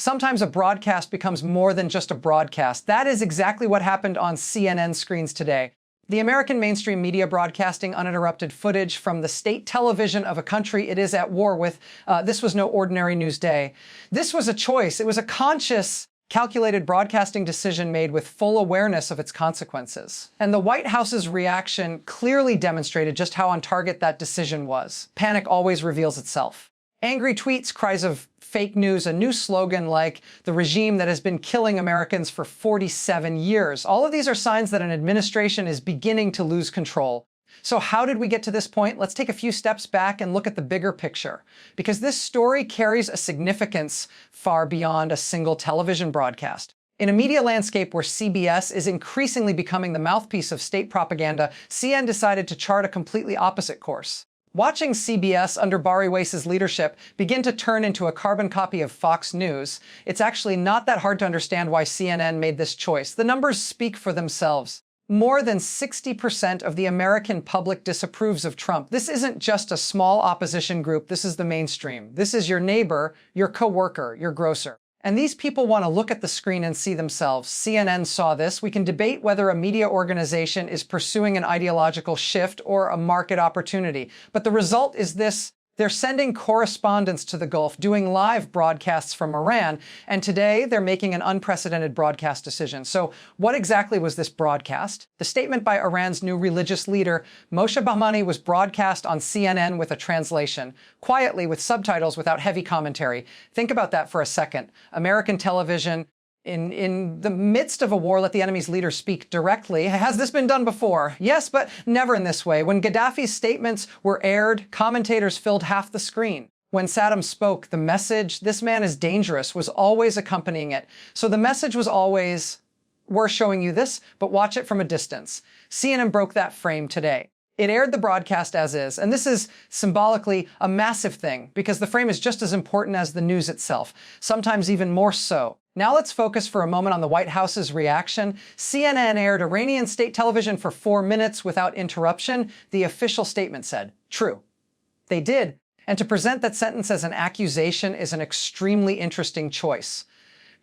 Sometimes a broadcast becomes more than just a broadcast. That is exactly what happened on CNN screens today. The American mainstream media broadcasting uninterrupted footage from the state television of a country it is at war with. This was no ordinary news day. This was a choice. It was a conscious, calculated broadcasting decision made with full awareness of its consequences. And the White House's reaction clearly demonstrated just how on target that decision was. Panic always reveals itself. Angry tweets, cries of fake news, a new slogan like the regime that has been killing Americans for 47 years. All of these are signs that an administration is beginning to lose control. So how did we get to this point? Let's take a few steps back and look at the bigger picture, because this story carries a significance far beyond a single television broadcast. In a media landscape where CBS is increasingly becoming the mouthpiece of state propaganda, CNN decided to chart a completely opposite course. Watching CBS under Bari Weiss's leadership begin to turn into a carbon copy of Fox News, it's actually not that hard to understand why CNN made this choice. The numbers speak for themselves. More than 60% of the American public disapproves of Trump. This isn't just a small opposition group, this is the mainstream. This is your neighbor, your coworker, your grocer. And these people want to look at the screen and see themselves. CNN saw this. We can debate whether a media organization is pursuing an ideological shift or a market opportunity. But the result is this. They're sending correspondents to the Gulf, doing live broadcasts from Iran, and today they're making an unprecedented broadcast decision. So what exactly was this broadcast? The statement by Iran's new religious leader, Moshe Bahmani, was broadcast on CNN with a translation, quietly with subtitles without heavy commentary. Think about that for a second. American television, in the midst of a war, let the enemy's leader speak directly. Has this been done before? Yes, but never in this way. When Gaddafi's statements were aired, commentators filled half the screen. When Saddam spoke, the message, "This man is dangerous," was always accompanying it. So the message was always, "We're showing you this, but watch it from a distance." CNN broke that frame today. It aired the broadcast as is, and this is symbolically a massive thing because the frame is just as important as the news itself, sometimes even more so. Now let's focus for a moment on the White House's reaction. CNN aired Iranian state television for 4 minutes without interruption. The official statement said, "True." They did. And to present that sentence as an accusation is an extremely interesting choice,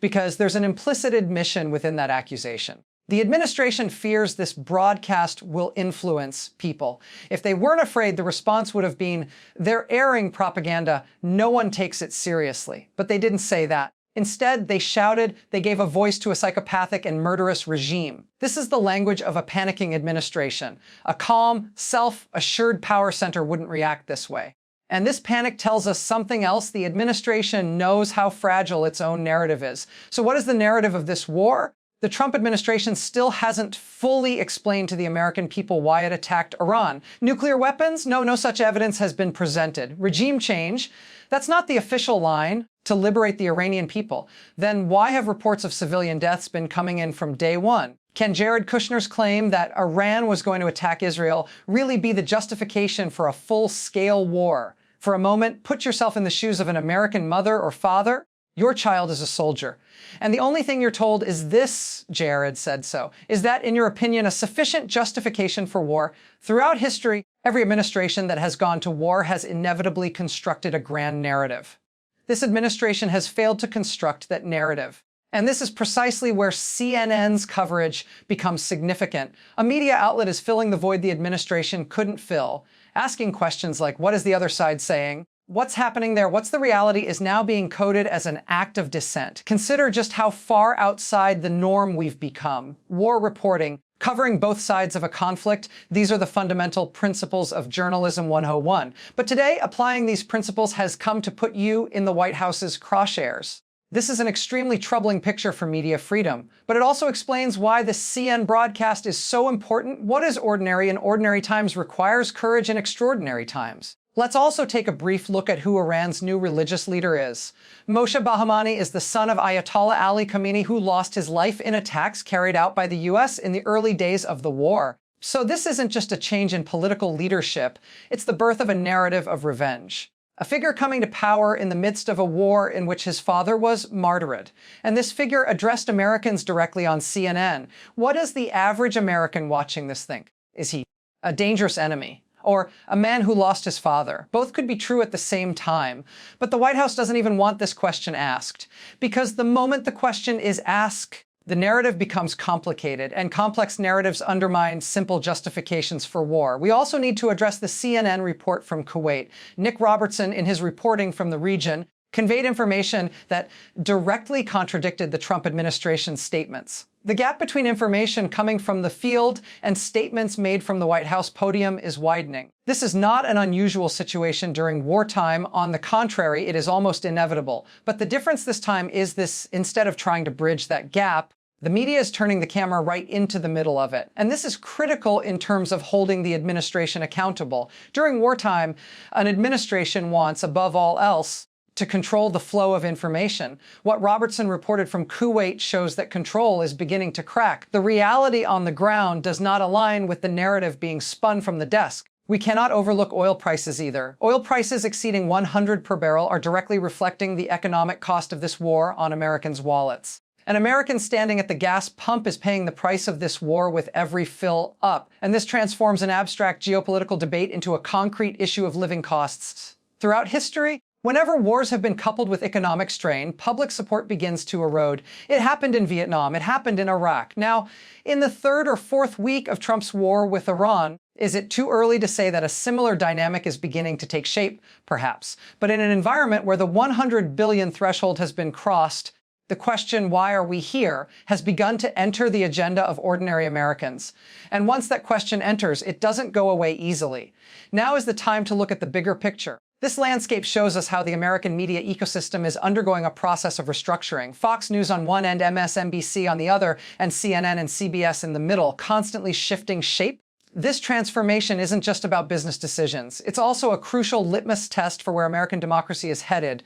because there's an implicit admission within that accusation. The administration fears this broadcast will influence people. If they weren't afraid, the response would have been, "They're airing propaganda. No one takes it seriously." But they didn't say that. Instead, they shouted, they gave a voice to a psychopathic and murderous regime. This is the language of a panicking administration. A calm, self-assured power center wouldn't react this way. And this panic tells us something else. The administration knows how fragile its own narrative is. So what is the narrative of this war? The Trump administration still hasn't fully explained to the American people why it attacked Iran. Nuclear weapons? No such evidence has been presented. Regime change? That's not the official line, to liberate the Iranian people. Then why have reports of civilian deaths been coming in from day one? Can Jared Kushner's claim that Iran was going to attack Israel really be the justification for a full-scale war? For a moment, put yourself in the shoes of an American mother or father. Your child is a soldier. And the only thing you're told is this, Jared said so. Is that, in your opinion, a sufficient justification for war? Throughout history, every administration that has gone to war has inevitably constructed a grand narrative. This administration has failed to construct that narrative. And this is precisely where CNN's coverage becomes significant. A media outlet is filling the void the administration couldn't fill, asking questions like, what is the other side saying? What's happening there? What's the reality is now being coded as an act of dissent. Consider just how far outside the norm we've become. War reporting, covering both sides of a conflict, these are the fundamental principles of journalism 101. But today, applying these principles has come to put you in the White House's crosshairs. This is an extremely troubling picture for media freedom, but it also explains why the CNN broadcast is so important. What is ordinary in ordinary times requires courage in extraordinary times. Let's also take a brief look at who Iran's new religious leader is. Moshe Bahmani is the son of Ayatollah Ali Khamenei, who lost his life in attacks carried out by the US in the early days of the war. So this isn't just a change in political leadership, it's the birth of a narrative of revenge. A figure coming to power in the midst of a war in which his father was martyred. And this figure addressed Americans directly on CNN. What does the average American watching this think? Is he a dangerous enemy? or a man who lost his father. Both could be true at the same time. But the White House doesn't even want this question asked, because the moment the question is asked, the narrative becomes complicated, and complex narratives undermine simple justifications for war. We also need to address the CNN report from Kuwait. Nick Robertson, in his reporting from the region, conveyed information that directly contradicted the Trump administration's statements. The gap between information coming from the field and statements made from the White House podium is widening. This is not an unusual situation during wartime. On the contrary, it is almost inevitable. But the difference this time is this: instead of trying to bridge that gap, the media is turning the camera right into the middle of it. And this is critical in terms of holding the administration accountable. During wartime, an administration wants, above all else, to control the flow of information. What Robertson reported from Kuwait shows that control is beginning to crack. The reality on the ground does not align with the narrative being spun from the desk. We cannot overlook oil prices either. Oil prices exceeding 100 per barrel are directly reflecting the economic cost of this war on Americans' wallets. An American standing at the gas pump is paying the price of this war with every fill up. And this transforms an abstract geopolitical debate into a concrete issue of living costs. Throughout history, whenever wars have been coupled with economic strain, public support begins to erode. It happened in Vietnam. It happened in Iraq. Now, in the third or fourth week of Trump's war with Iran, is it too early to say that a similar dynamic is beginning to take shape? Perhaps. But in an environment where the 100 billion threshold has been crossed, the question, why are we here, has begun to enter the agenda of ordinary Americans. And once that question enters, it doesn't go away easily. Now is the time to look at the bigger picture. This landscape shows us how the American media ecosystem is undergoing a process of restructuring. Fox News on one end, MSNBC on the other, and CNN and CBS in the middle, constantly shifting shape. This transformation isn't just about business decisions. It's also a crucial litmus test for where American democracy is headed.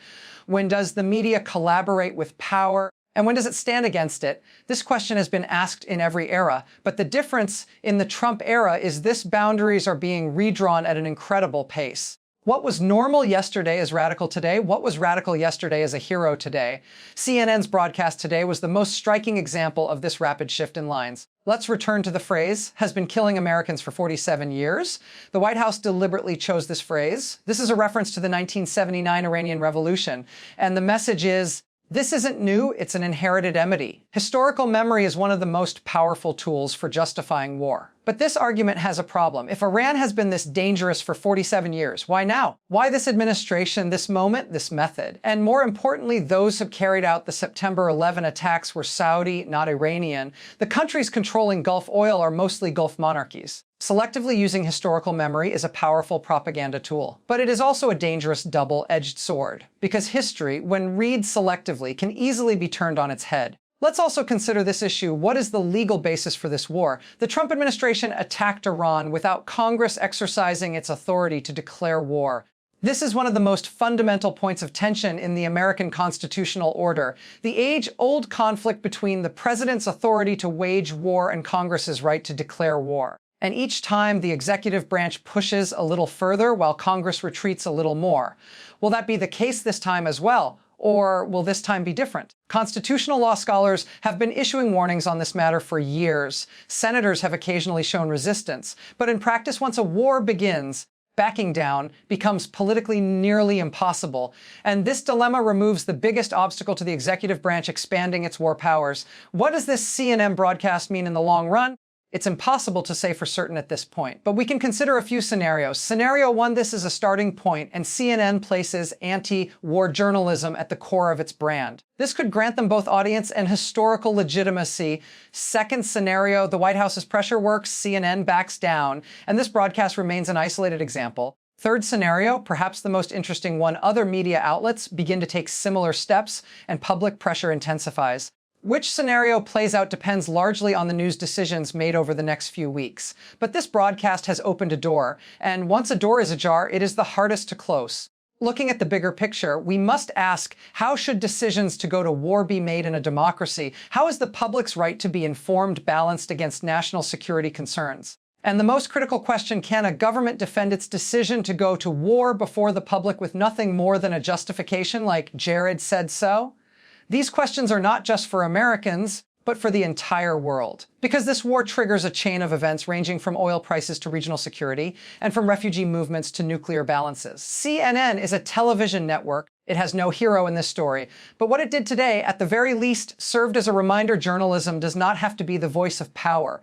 When does the media collaborate with power? And when does it stand against it? This question has been asked in every era. But the difference in the Trump era is this: boundaries are being redrawn at an incredible pace. What was normal yesterday is radical today. What was radical yesterday is a hero today. CNN's broadcast today was the most striking example of this rapid shift in lines. Let's return to the phrase, has been killing Americans for 47 years. The White House deliberately chose this phrase. This is a reference to the 1979 Iranian Revolution. And the message is, this isn't new, it's an inherited enmity. Historical memory is one of the most powerful tools for justifying war. But this argument has a problem. If Iran has been this dangerous for 47 years, why now? Why this administration, this moment, this method? And more importantly, those who carried out the September 11 attacks were Saudi, not Iranian. The countries controlling Gulf oil are mostly Gulf monarchies. Selectively using historical memory is a powerful propaganda tool, but it is also a dangerous double-edged sword, because history, when read selectively, can easily be turned on its head. Let's also consider this issue. What is the legal basis for this war? The Trump administration attacked Iran without Congress exercising its authority to declare war. This is one of the most fundamental points of tension in the American constitutional order, the age-old conflict between the president's authority to wage war and Congress's right to declare war. And each time the executive branch pushes a little further while Congress retreats a little more. Will that be the case this time as well? Or will this time be different? Constitutional law scholars have been issuing warnings on this matter for years. Senators have occasionally shown resistance. But in practice, once a war begins, backing down becomes politically nearly impossible. And this dilemma removes the biggest obstacle to the executive branch expanding its war powers. What does this CNN broadcast mean in the long run? It's impossible to say for certain at this point, but we can consider a few scenarios. Scenario one, this is a starting point, and CNN places anti-war journalism at the core of its brand. This could grant them both audience and historical legitimacy. Second scenario, the White House's pressure works, CNN backs down, and this broadcast remains an isolated example. Third scenario, perhaps the most interesting one, other media outlets begin to take similar steps, and public pressure intensifies. Which scenario plays out depends largely on the news decisions made over the next few weeks. But this broadcast has opened a door, and once a door is ajar, it is the hardest to close. Looking at the bigger picture, we must ask, how should decisions to go to war be made in a democracy? How is the public's right to be informed balanced against national security concerns? And the most critical question, can a government defend its decision to go to war before the public with nothing more than a justification like Jared said so? These questions are not just for Americans, but for the entire world. Because this war triggers a chain of events ranging from oil prices to regional security, and from refugee movements to nuclear balances. CNN is a television network. It has no hero in this story, but what it did today, at the very least, served as a reminder journalism does not have to be the voice of power.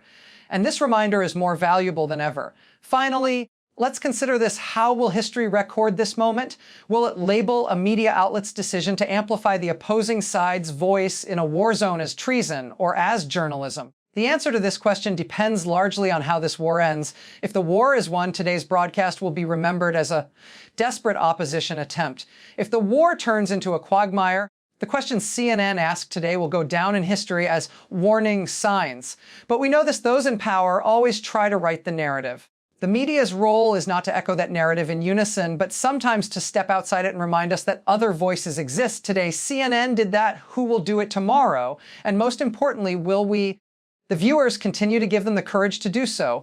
And this reminder is more valuable than ever. Finally, let's consider this. How will history record this moment? Will it label a media outlet's decision to amplify the opposing side's voice in a war zone as treason or as journalism? The answer to this question depends largely on how this war ends. If the war is won, today's broadcast will be remembered as a desperate opposition attempt. If the war turns into a quagmire, the questions CNN asked today will go down in history as warning signs. But we know this: those in power always try to write the narrative. The media's role is not to echo that narrative in unison, but sometimes to step outside it and remind us that other voices exist. Today, CNN did that. Who will do it tomorrow? And most importantly, will we, the viewers, continue to give them the courage to do so?